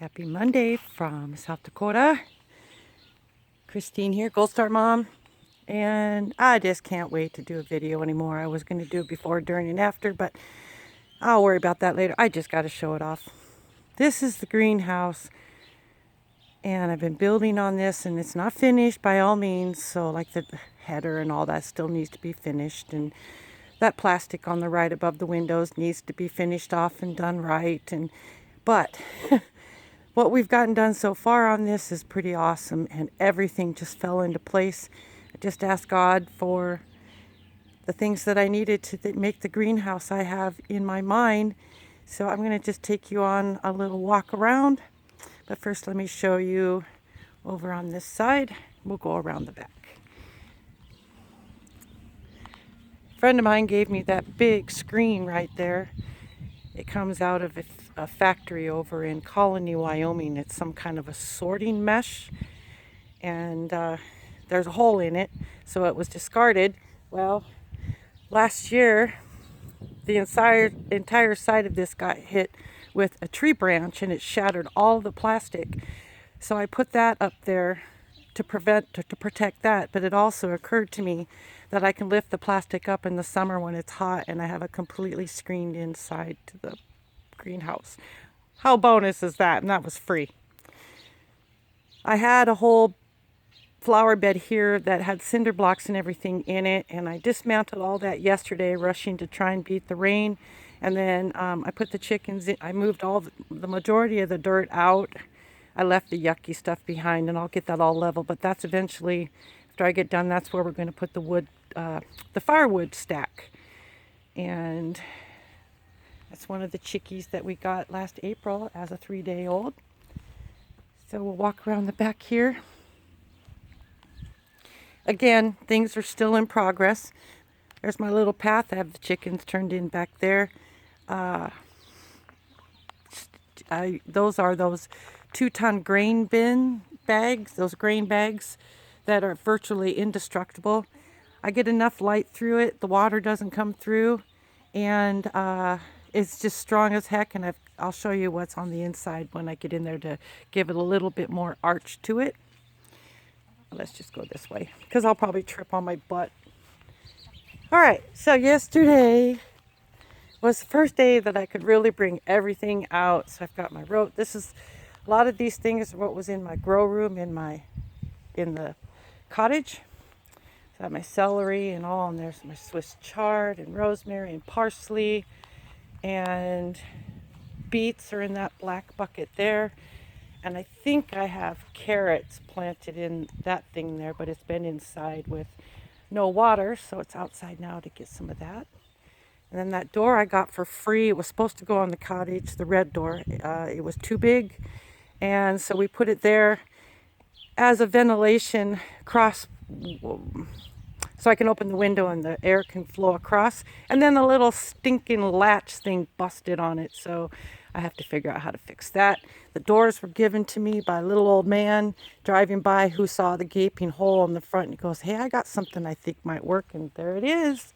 Happy Monday from South Dakota. Christine here, Gold Star Mom. And I just can't wait to do a video anymore. I was going to do it before, during, and after, but I'll worry about that later. I just got to show it off. This is the greenhouse, and I've been building on this, and it's not finished by all means. So like the header and all that still needs to be finished, and that plastic on the right above the windows needs to be finished off and done right. But what we've gotten done so far on this is pretty awesome, and everything just fell into place. I just asked God for the things that I needed to make the greenhouse I have in my mind. So I'm going to just take you on a little walk around. But first, let me show you over on this side. We'll go around the back. A friend of mine gave me that big screen right there. It comes out of a factory over in Colony, Wyoming. It's some kind of a sorting mesh, and there's a hole in it, so it was discarded. Well, last year, the entire side of this got hit with a tree branch, and it shattered all the plastic. So I put that up there to protect that, but it also occurred to me that I can lift the plastic up in the summer when it's hot, and I have a completely screened inside to the greenhouse. How bonus is that? And that was free. I had a whole flower bed here that had cinder blocks and everything in it, and I dismantled all that yesterday, rushing to try and beat the rain. And then I put the chickens in. I moved all the majority of the dirt out. I left the yucky stuff behind, and I'll get that all level. But that's eventually, after I get done, that's where we're going to put the wood, the firewood stack. And that's one of the chickies that we got last April as a 3-day-old. So we'll walk around the back here. Again, things are still in progress. There's my little path. I have the chickens turned in back there. Those are those 2-ton grain bin bags, those grain bags that are virtually indestructible. I get enough light through it. The water doesn't come through, and it's just strong as heck. And I'll show you what's on the inside when I get in there to give it a little bit more arch to it. Let's just go this way, because I'll probably trip on my butt. All right, so yesterday was the first day that I could really bring everything out. So I've got my rope. This is a lot of these things are what was in my grow room in the cottage. So I have my celery and all, and there's my Swiss chard and rosemary and parsley, and beets are in that black bucket there. And I think I have carrots planted in that thing there, but it's been inside with no water, so it's outside now to get some of that. And then that door I got for free. It was supposed to go on the cottage, the red door. It was too big, and so we put it there as a ventilation cross, so I can open the window and the air can flow across. And then the little stinking latch thing busted on it, so I have to figure out how to fix that. The doors were given to me by a little old man driving by who saw the gaping hole in the front, and he goes, "Hey, I got something I think might work," and there it is.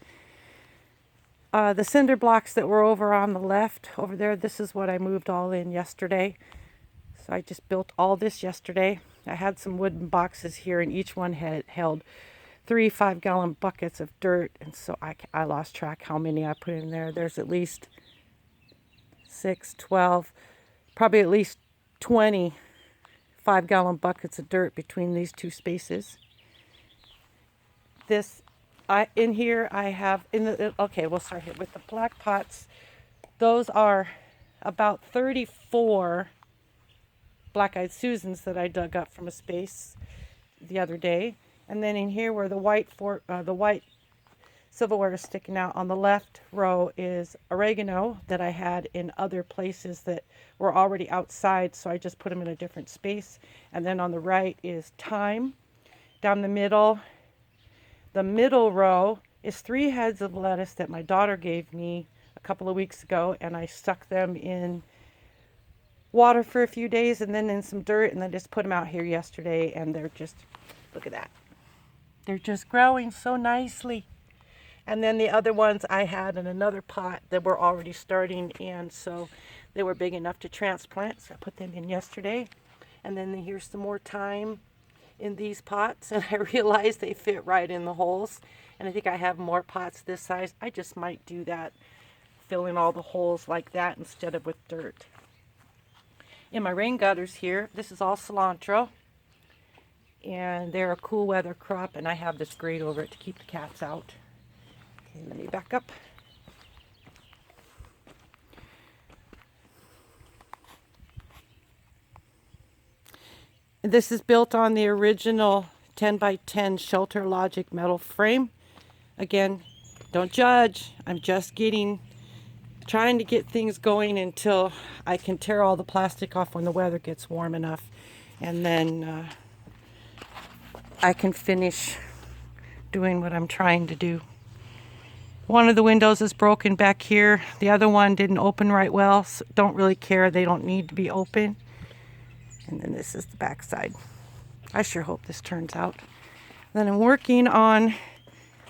The cinder blocks that were over on the left over there, this is what I moved all in yesterday. So I just built all this yesterday. I had some wooden boxes here, and each one held 3 5-gallon buckets of dirt, and so I lost track how many I put in there. There's at least 6, 12, probably at least 20 5-gallon buckets of dirt between these two spaces. In here I have, okay, we'll start here with the black pots. Those are about 34 black-eyed Susans that I dug up from a space the other day. And then in here where the white silverware is sticking out on the left row is oregano that I had in other places that were already outside, so I just put them in a different space. And then on the right is thyme. Down the middle row is 3 heads of lettuce that my daughter gave me a couple of weeks ago, and I stuck them in water for a few days and then in some dirt, and then just put them out here yesterday, and they're just, look at that. They're just growing so nicely. And then the other ones I had in another pot that were already starting, and so they were big enough to transplant. So I put them in yesterday. And then here's some more thyme in these pots, and I realized they fit right in the holes. And I think I have more pots this size. I just might do that, fill in all the holes like that instead of with dirt. In my rain gutters here, this is all cilantro, and they're a cool weather crop, and I have this grate over it to keep the cats out. Okay, let me back up. This is built on the original 10 by 10 Shelter Logic metal frame. Again, don't judge. I'm just trying to get things going until I can tear all the plastic off when the weather gets warm enough. And then I can finish doing what I'm trying to do. One of the windows is broken back here. The other one didn't open right well. So don't really care. They don't need to be open. And then this is the back side. I sure hope this turns out. Then I'm working on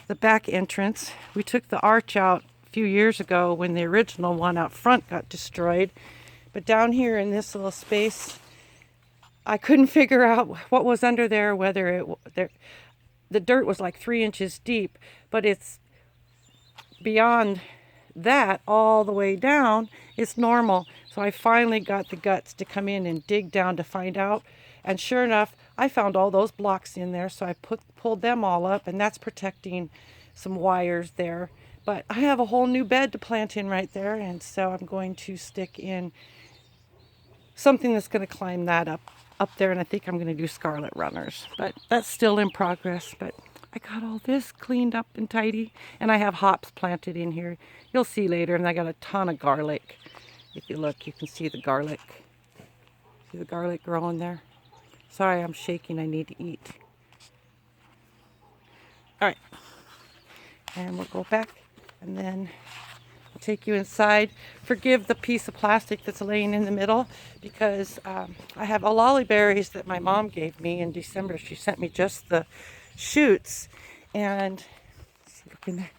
the back entrance. We took the arch out a few years ago when the original one out front got destroyed. But down here in this little space, I couldn't figure out what was under there, whether the dirt was like 3 inches deep, but it's beyond that all the way down. It's normal. So I finally got the guts to come in and dig down to find out. And sure enough, I found all those blocks in there. So I pulled them all up, and that's protecting some wires there. But I have a whole new bed to plant in right there. And so I'm going to stick in something that's going to climb that up there. And I think I'm going to do scarlet runners. But that's still in progress. But I got all this cleaned up and tidy, and I have hops planted in here. You'll see later, and I got a ton of garlic. If you look, you can see the garlic. See the garlic growing there? Sorry, I'm shaking. I need to eat. All right, and we'll go back, and then I'll take you inside. Forgive the piece of plastic that's laying in the middle, because I have olali berries that my mom gave me in December. She sent me just the shoots, and look in there,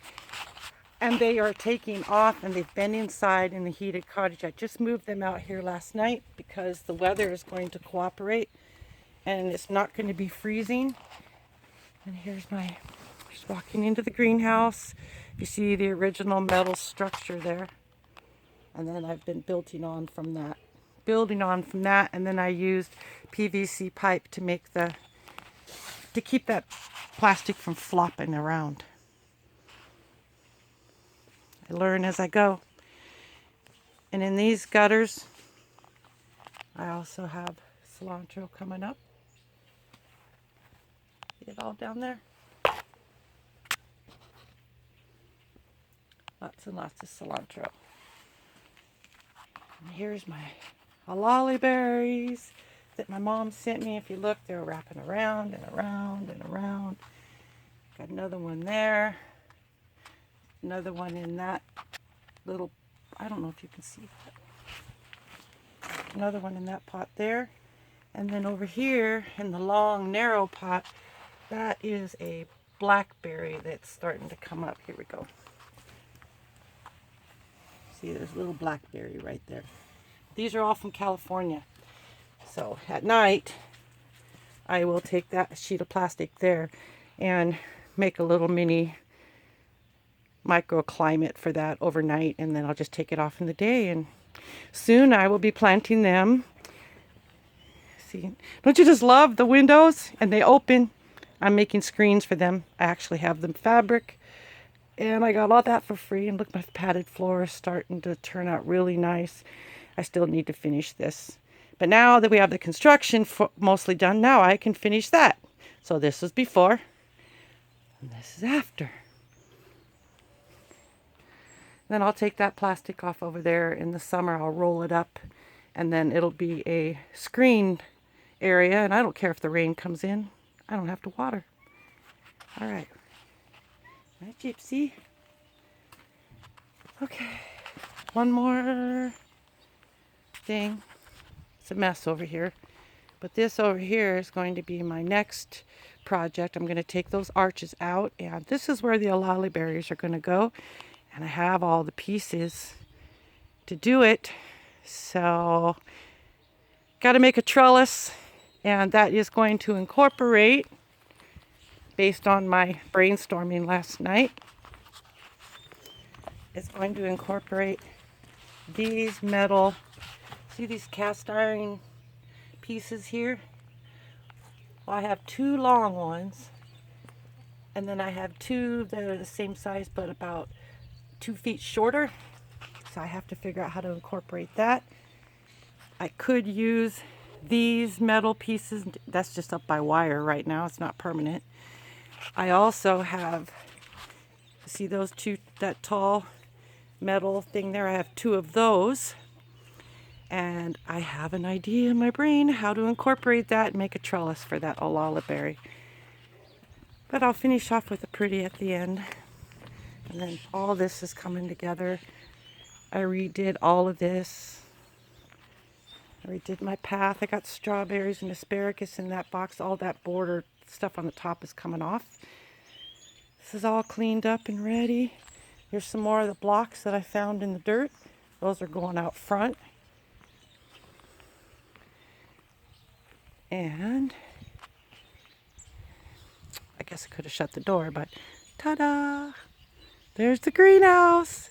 and they are taking off, and they've been inside in the heated cottage. I just moved them out here last night because the weather is going to cooperate and it's not going to be freezing. And here's just walking into the greenhouse. You see the original metal structure there, and then I've been building on from that, and then I used PVC pipe to keep that plastic from flopping around. I learn as I go. And in these gutters, I also have cilantro coming up. See it all down there? Lots and lots of cilantro. And here's my olali berries that my mom sent me. If you look, they're wrapping around and around and around. Got another one there. Another one in that little, I don't know if you can see that. Another one in that pot there. And then over here in the long, narrow pot, that is a blackberry that's starting to come up. Here we go. See, there's a little blackberry right there. These are all from California. So at night, I will take that sheet of plastic there and make a little mini microclimate for that overnight, and then I'll just take it off in the day, and soon I will be planting them. See, don't you just love the windows? And they open. I'm making screens for them. I actually have them fabric, and I got all that for free. And look, my padded floor is starting to turn out really nice. I still need to finish this, but now that we have the construction mostly done, now I can finish that. So this was before, and this is after. Then I'll take that plastic off over there. In the summer, I'll roll it up, and then it'll be a screened area, and I don't care if the rain comes in. I don't have to water. All right. Right, Gypsy? Okay. One more thing. It's a mess over here. But this over here is going to be my next project, I'm going to take those arches out, and this is where the olali berries are going to go. And I have all the pieces to do it. So, got to make a trellis, and that is going to incorporate, based on my brainstorming last night, it's going to incorporate these metal, see these cast iron pieces here? Well, I have two long ones, and then I have two that are the same size but about 2 feet shorter. So I have to figure out how to incorporate that. I could use these metal pieces. That's just up by wire right now. It's not permanent. I also have, see those two, that tall metal thing there? I have two of those. And I have an idea in my brain how to incorporate that and make a trellis for that olala berry. But I'll finish off with a pretty at the end. And then all this is coming together. I redid all of this. I redid my path. I got strawberries and asparagus in that box. All that border stuff on the top is coming off. This is all cleaned up and ready. Here's some more of the blocks that I found in the dirt. Those are going out front. And I guess I could have shut the door, but ta-da! There's the greenhouse.